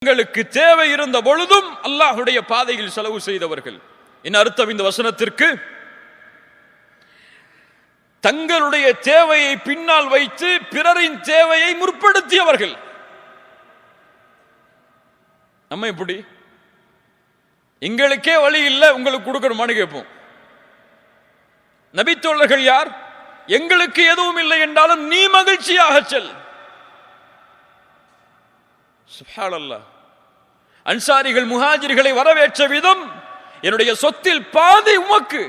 தங்களுக்கு தேவை இருந்த பொழுதும் அல்லாஹ்வுடைய பாதையில் செலவு செய்தவர்கள். என்ன அர்த்தம் இந்த வசனத்திற்கு? தங்களுடைய தேவையை பின்னால் வைத்து பிறரின் தேவையை முற்படுத்தியவர்கள். நம்ம எப்படி எங்களுக்கே வழி இல்லை உங்களுக்கு கொடுக்கணுமான்னு கேட்போம். நபித்தோழர்கள் யார்? எங்களுக்கு எதுவும் இல்லை என்றாலும் நீ மகிழ்ச்சியாக செல். சுப்ஹானல்லாஹ். அன்சாரிகள் முஹாஜிர்களை வரவேற்ற விதம், என்னுடைய சொத்தில் பாதி உமக்கு,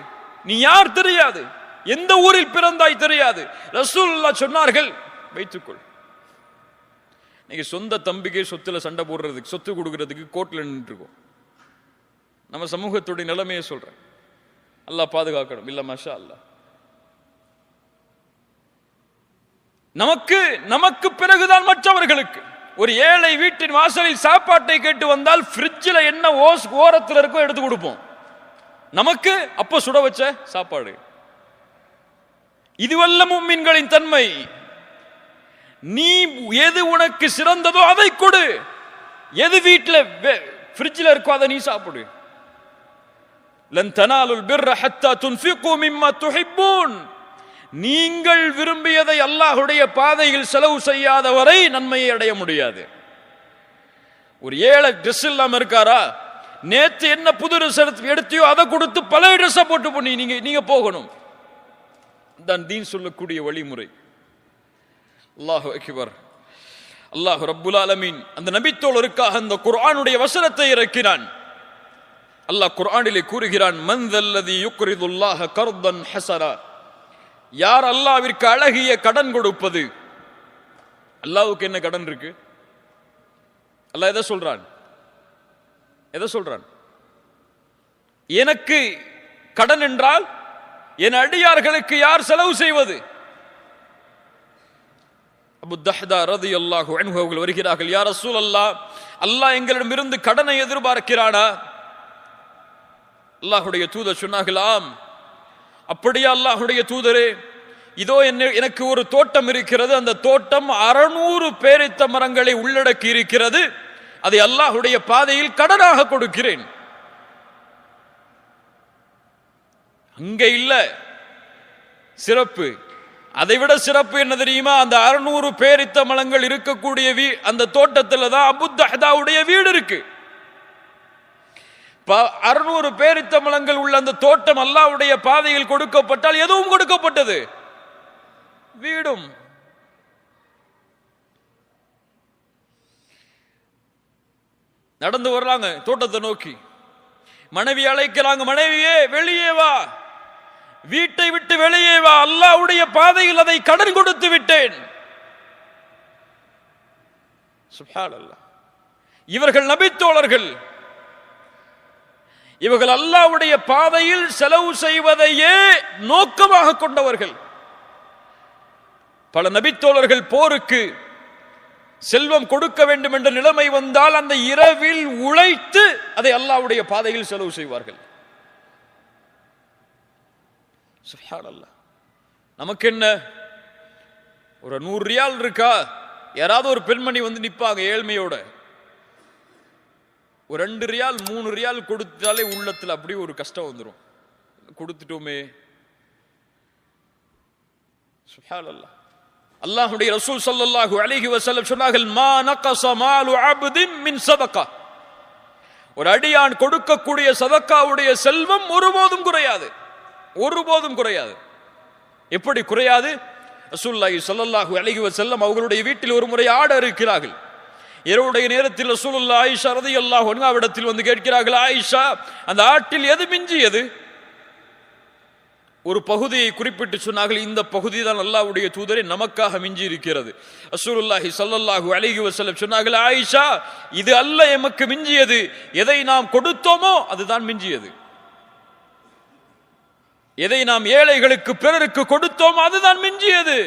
நீ யார் தெரியாது, எந்த ஊரில் பிறந்தாய் தெரியாது, ரசூலுல்லாஹ் சொன்னார்கள் வைத்துக்கொள். நீங்க சொந்த தம்பிக்கே சொத்துல சண்டை போடுறதுக்கு, சொத்து கொடுக்கறதுக்கு கோர்ட்ல நின்று இருக்கோம். நம்ம சமூகத்துடைய நிலைமையை சொல்றேன். அல்லாஹ் பாதுகாக்கணும். இல்ல மாஷா அல்லாஹ். நமக்கு பிறகுதான் மற்றவர்களுக்கு. ஒரு ஏழை வீட்டின் வாசலில் சாப்பாட்டை கேட்டு வந்தால் ஃப்ரிட்ஜில் என்ன ஓரத்தில் இருக்கோ எடுத்து கொடுப்போம். நமக்கு அப்ப சுட வச்ச சாப்பாடு. இதுவல்ல முஃமின்களின் தன்மை. நீ எது உனக்கு சிறந்ததோ அதை கொடு. எது வீட்டில் ஃப்ரிட்ஜில் இருக்கோ அதை நீ சாப்பிடு. லன் தனாலுல் பிர்ர ஹத்தா துன்ஃபிகு மிம்மா துஹிப்பூன். நீங்கள் விரும்பியதை அல்லாஹ்வுடைய பாதையில் செலவு செய்யாத வரை நன்மையை அடைய முடியாது. ஒரு ஏழை ட்ரெஸ் இல்லாம இருக்காரா, நேத்து என்ன புது ட்ரெஸ் எடுத்தியோ அதை கொடுத்து பழைய ட்ரெஸ் போட்டு பண்ணி நீங்க போகணும். தான் தீன் சொல்லக்கூடிய வழிமுறை. அல்லாஹு அக்பர். அல்லாஹ் ரப்புல் ஆலமீன் அந்த நபித்தோழருக்காக அந்த குர்ஆனுடைய வசனத்தை இறக்கினான். அல்லாஹ் குர்ஆனிலே கூறுகிறான், மன் தல்லதி யுக்ரிதுல்லாஹ கர்தன் ஹஸனா. யார் அல்லாஹ்விற்கு அழகிய கடன் கொடுப்பது. அல்லாஹ்வுக்கு என்ன கடன் இருக்கு? அல்லாஹ் எதை சொல்றான்? எனக்கு கடன் என்றால் என் அடியார்களுக்கு யார் செலவு செய்வது? அபூ தஹ்தா ரலியல்லாஹு அன்ஹு அவர்கள் வருகிறார்கள், யா ரசூலல்லாஹ், அல்லாஹ் எங்களிடமிருந்து கடனை எதிர்பார்க்கிறானா? அல்லாஹ்வுடைய தூதர் சொன்னார்கள், ஆம். அப்படியே அல்லாஹ்வுடைய தூதரே, இதோ எனக்கு ஒரு தோட்டம் இருக்கிறது. அந்த தோட்டம் 600 பேரித்த மரங்களை உள்ளடக்கி இருக்கிறது. அதை அல்லாஹ்வுடைய பாதையில் கடனாக கொடுக்கிறேன். அங்க இல்ல சிறப்பு. அதைவிட சிறப்பு என்ன தெரியுமா? அந்த 600 பேரித்த மரங்கள் இருக்கக்கூடிய அந்த தோட்டத்தில் தான் அபூ தஹ்தாவுடைய வீடு இருக்கு. 600 பேரித்த மரங்கள் உள்ள அந்த தோட்டம் அல்லாஹ்வுடைய பாதையில் கொடுக்கப்பட்டால் எதுவும் கொடுக்கப்பட்டது, வீடும். நடந்து வர்றாங்க தோட்டத்தை நோக்கி. மனைவி அழைக்கிறாங்க, மனைவியே வெளியே வா, வீட்டை விட்டு வெளியே வா, அல்லாஹ்வுடைய பாதையில் அதை கடன் கொடுத்து விட்டேன். சுப்ஹானல்லாஹ். இவர்கள் நபித்தோழர்கள். இவர்கள் அல்லாஹ்வுடைய பாதையில் செலவு செய்வதையே நோக்கமாக கொண்டவர்கள். பல நபித்தோழர்கள் போருக்கு செல்வம் கொடுக்க வேண்டும் என்ற நிலைமை வந்தால் அந்த இரவில் உழைத்து அதை அல்லாஹ்வுடைய பாதையில் செலவு செய்வார்கள். சுப்ஹானல்லாஹ். நமக்கு என்ன, ஒரு 100 ரியால் இருக்கா, யாராவது ஒரு பெண்மணி வந்து நிப்பாங்க ஏழ்மையோட, ஒரு 2 ரியால் 3 ரியால் கொடுத்தாலே உள்ளத்துல அப்படி ஒரு கஷ்டம் வந்துடும். கொடுத்துட்டோமே. சுப்ஹானல்லாஹ். அல்லாஹ்வுடைய ரசூல் ஸல்லல்லாஹு அலைஹி வஸல்லம் சொன்னார்கள், மா நகஸ மாலு அப்தின் மின் ஸதகா. ஒரு அடியான் கொடுக்கக்கூடிய சதக்காவுடைய செல்வம் ஒருபோதும் குறையாது. எப்படி குறையாது? ரசூலுல்லாஹி ஸல்லல்லாஹு அலைஹி வஸல்லம் அவர்களுடைய வீட்டில் ஒரு முறை ஆட இருக்கிறார்கள். இரவுடைய நேரத்தில் ரசூலுல்லாஹ் ஆயிஷா ரலியல்லாஹு அன்ஹாவிடத்தில் வந்து கேட்கிறார்கள், ஆயிஷா, அந்த ஆட்டில் எது மிஞ்சியது? ஒரு பகுதியை குறிப்பிட்டு சொன்னார்கள், இந்த பகுதி தான் அல்லாஹ்வுடைய தூதரே நமக்காக மிஞ்சி இருக்கிறது. ரசூலுல்லாஹி ஸல்லல்லாஹு அலைஹி வஸல்லம் சொன்னார்கள், ஆயிஷா, இது அல்ல எமக்கு மிஞ்சியது, எதை நாம் கொடுத்தோமோ அதுதான் மிஞ்சியது. எதை நாம் ஏழைகளுக்கு பிறருக்கு கொடுத்தோமோ அதுதான் மிஞ்சியது.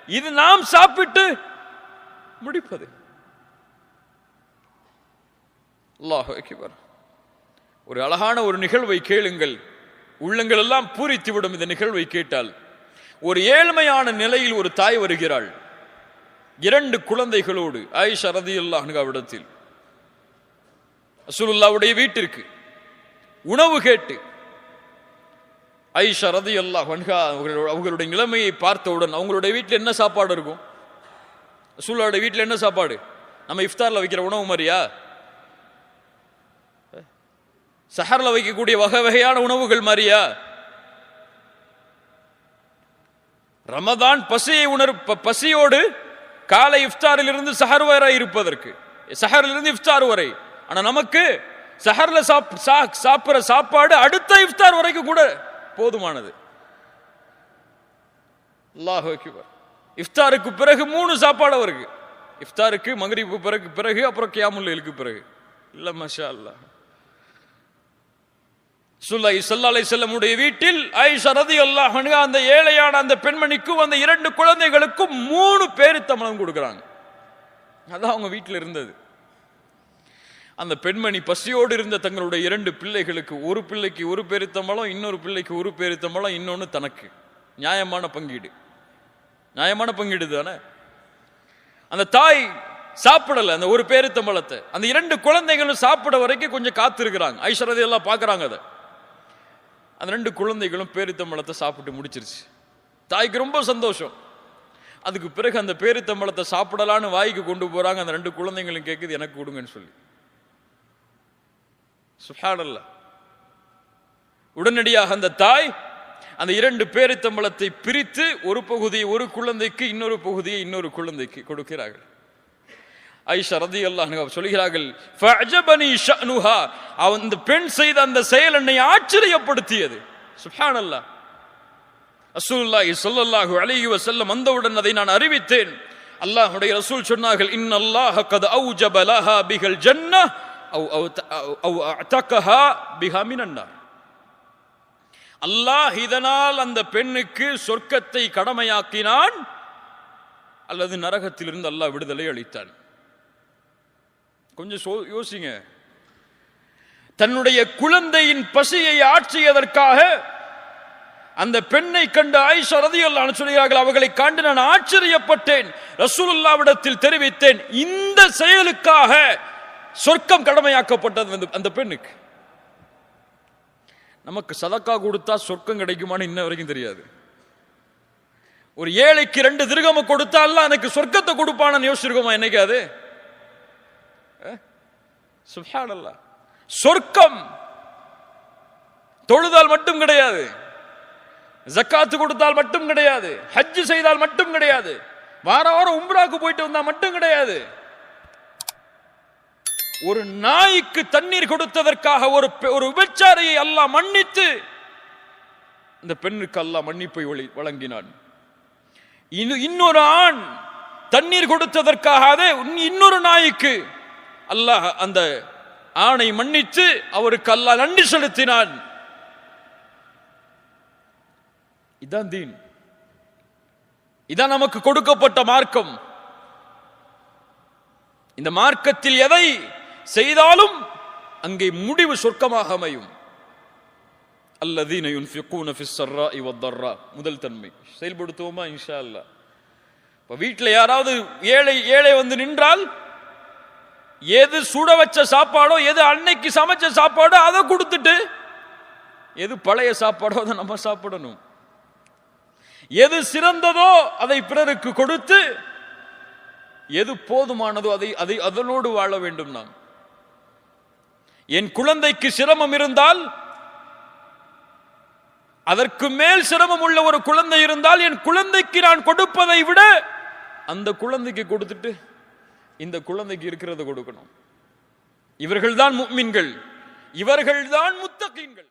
இது நாம் சாப்பிட்டு முடிப்பது. அல்லாஹு அக்பர். ஒரு அழகான ஒரு நிகழ்வை கேளுங்கள், உள்ளங்கள் எல்லாம் பூரித்துவிடும் இந்த நிகழ்வை கேட்டால். ஒரு ஏழ்மையான நிலையில் ஒரு தாய் வருகிறாள் 2 குழந்தைகளோடு ஆயிஷா ரலியல்லாஹு அன்ஹாவிடத்தில். ரசூலுல்லாஹ்வுடைய வீட்டிற்கு உணவு கேட்டு ஆயிஷா ரலியல்லாஹு அன்ஹா அவர்களுடைய நிலைமையை பார்த்தவுடன் அவங்களுடைய வீட்டில் என்ன சாப்பாடு இருக்கும்? ரசூலுல்லாஹ்வுடைய வீட்டில் என்ன சாப்பாடு? நம்ம இஃப்தார்ல வைக்கிற உணவு மாதிரியா? சஹர்ல வைக்கக்கூடிய வகை வகையான உணவுகள் மாதிரியா? ரமதான் பசியோடு காலை இஃப்தாரில் இருந்து சஹர் வரை இருப்பதற்கு, சஹரில் இருந்து இஃப்தார் வரை. ஆனா நமக்கு சஹர்ல சாப்பிடுற சாப்பாடு அடுத்த இஃப்தார் வரைக்கும் கூட போதுமானது. அல்லாஹ் அக்பர். இஃப்தாருக்கு பிறகு 3 சாப்பாடு அவருக்கு. இஃப்தாருக்கு மக்ரிபு பிறகு அப்புறம் கியாமுல் லைலுக்கு பிறகு. இல்ல மாஷா அல்லாஹ். ஸல்லல்லாஹு அலைஹி வஸல்லம் உடைய வீட்டில் ஆயிஷா ரலியல்லாஹு அன்ஹா அந்த ஏழையான அந்த பெண்மணிக்கும் அந்த 2 குழந்தைகளுக்கும் 3 பேரித்தம்பழம் கொடுக்குறாங்க. அதான் அவங்க வீட்டில் இருந்தது. அந்த பெண்மணி பசியோடு இருந்த தங்களுடைய 2 பிள்ளைகளுக்கு, ஒரு பிள்ளைக்கு 1 பேரித்தம்பழம், இன்னொரு பிள்ளைக்கு 1 பேரித்தம்பழம், இன்னொன்னு தனக்கு. நியாயமான பங்கீடு, நியாயமான பங்கீடு தானே. அந்த தாய் சாப்பிடல அந்த 1 பேரித்தம்பழத்தை. அந்த 2 குழந்தைகளும் சாப்பிட வரைக்கும் கொஞ்சம் காத்திருக்கிறாங்க. ஆயிஷா ரலியல்லாஹு பார்க்கறாங்க அதை. அந்த 2 குழந்தைகளும் பேரித்தம்பழத்தை சாப்பிட்டு முடிச்சிருச்சு. தாய்க்கு ரொம்ப சந்தோஷம். அதுக்கு பிறகு அந்த பேரித்தம்பழத்தை சாப்பிடலான்னு வாய்க்கு கொண்டு போறாங்க. அந்த 2 குழந்தைகளும் கேட்குது, எனக்கு கொடுங்கன்னு சொல்லி. சுப்ஹானல்லாஹ். உடனடியாக அந்த தாய் அந்த 2 பேரித்தம்பழத்தை பிரித்து ஒரு பகுதியை ஒரு குழந்தைக்கு, இன்னொரு பகுதியை இன்னொரு குழந்தைக்கு கொடுக்கிறார்கள். ஆயிஷா ரலியல்லாஹு அன்ஹா சொல்கிறார்கள், ஃபஅஜபனி ஷஅனுஹா, அந்த பெண் செய்த அந்த செயல் என்னை ஆச்சரியப்படுத்தியது. சுப்ஹானல்லாஹ். ரசூலுல்லாஹி ஸல்லல்லாஹு அலைஹி வஸல்லம் வந்தவுடன் அதை நான் அறிவித்தேன். அல்லாஹ்வுடைய ரசூல் சொன்னார்கள், இன்னல்லாஹ கத் அவ்ஜப லஹா பிஹல் ஜன்னஹ் அவ் அஅதகஹா பிஹா மினன் நார். அல்லாஹ் இதனால் அந்த பெண்ணுக்கு சொர்க்கத்தை கடமையாக்கினான் அல்லது நரகத்திலிருந்து அல்லாஹ் விடுதலை அளித்தான். கொஞ்சம் யோசிங்க. தன்னுடைய குழந்தையின் பசியை ஆற்றியதற்காக அந்த பெண்ணை கண்டு ஆயிஷா ரலியல்லாஹு அன்ஹா சொல்கிறார்கள், அவர்களை கண்டு நான் ஆச்சரியப்பட்டேன். ரசூலுல்லாஹ்விடத்தில் தெரிவித்தேன், இந்த செயலுக்காக சொர்க்கம் கடமையாக்கப்பட்டது அந்த பெண்ணுக்கு. நமக்கு சதக்கா கொடுத்தா சொர்க்கம் கிடைக்குமான்னு இன்ன வரைக்கும் தெரியாது. ஒரு ஏழைக்கு 2 திர்ஹம் கொடுத்தா அல்லாஹ் எனக்கு சொர்க்கத்தை கொடுப்பான்னு யோசிச்சிருக்கோமா என்னைக்காது? சுப்ஹானல்லாஹ். சொர்க்கம் தொழுதால் மட்டும் கிடையாது, ஜக்காத்து கொடுத்தால் மட்டும் கிடையாது, ஹஜ் செய்தால் மட்டும் கிடையாது, வாரம் உம்ராக்கு போயிட்டு வந்தா மட்டும் கிடையாது. ஒரு நாய்க்கு தண்ணீர் கொடுத்ததற்காக ஒரு விபச்சாரியை அல்லாஹ் மன்னித்து இந்த பெண்ணுக்கு அல்லாஹ் மன்னிப்பை வழங்கினான். இன்னொரு ஆண் தண்ணீர் கொடுத்ததற்காக இன்னொரு நாய்க்கு அல்லாஹ் அந்த ஆணை மன்னித்து அவருக்கு அல்லாஹ் நன்றி செலுத்தினான். இதான் தீன். இதான் நமக்கு கொடுக்கப்பட்ட மார்க்கம். இந்த மார்க்கத்தில் எதை செய்தாலும் அங்கே முடிவு சொர்க்கமாக அமையும். அல்லதீன யுன்ஃபிகூன ஃபிஸ் ஸர்ராஇ வத்தர்ரா. முதல் தன்மை செயல்படுத்துவோமா இன்ஷா அல்லாஹ். இப்ப வீட்டில் யாராவது ஏழை வந்து நின்றால் எது சுட வச்ச சாப்பாடோ, எது அன்னைக்கு சமைச்ச சாப்பாடோ அதை கொடுத்துட்டு, எது பழைய சாப்பாடோ அதை நம்ம சாப்பிடணும். எது சிறந்ததோ அதை பிறருக்கு கொடுத்து, எது போதுமானதோ அதை அதனோடு வாழ வேண்டும். நாம் என் குழந்தைக்கு சிரமம் இருந்தால், அதற்கு மேல் சிரமம் உள்ள ஒரு குழந்தை இருந்தால், என் குழந்தைக்கு நான் கொடுப்பதை விட அந்த குழந்தைக்கு கொடுத்துட்டு இந்த குழந்தைக்கு இருக்கிறத கொடுக்கணும். இவர்கள்தான் முஃமின்கள், இவர்கள்தான் முத்தகீன்கள்.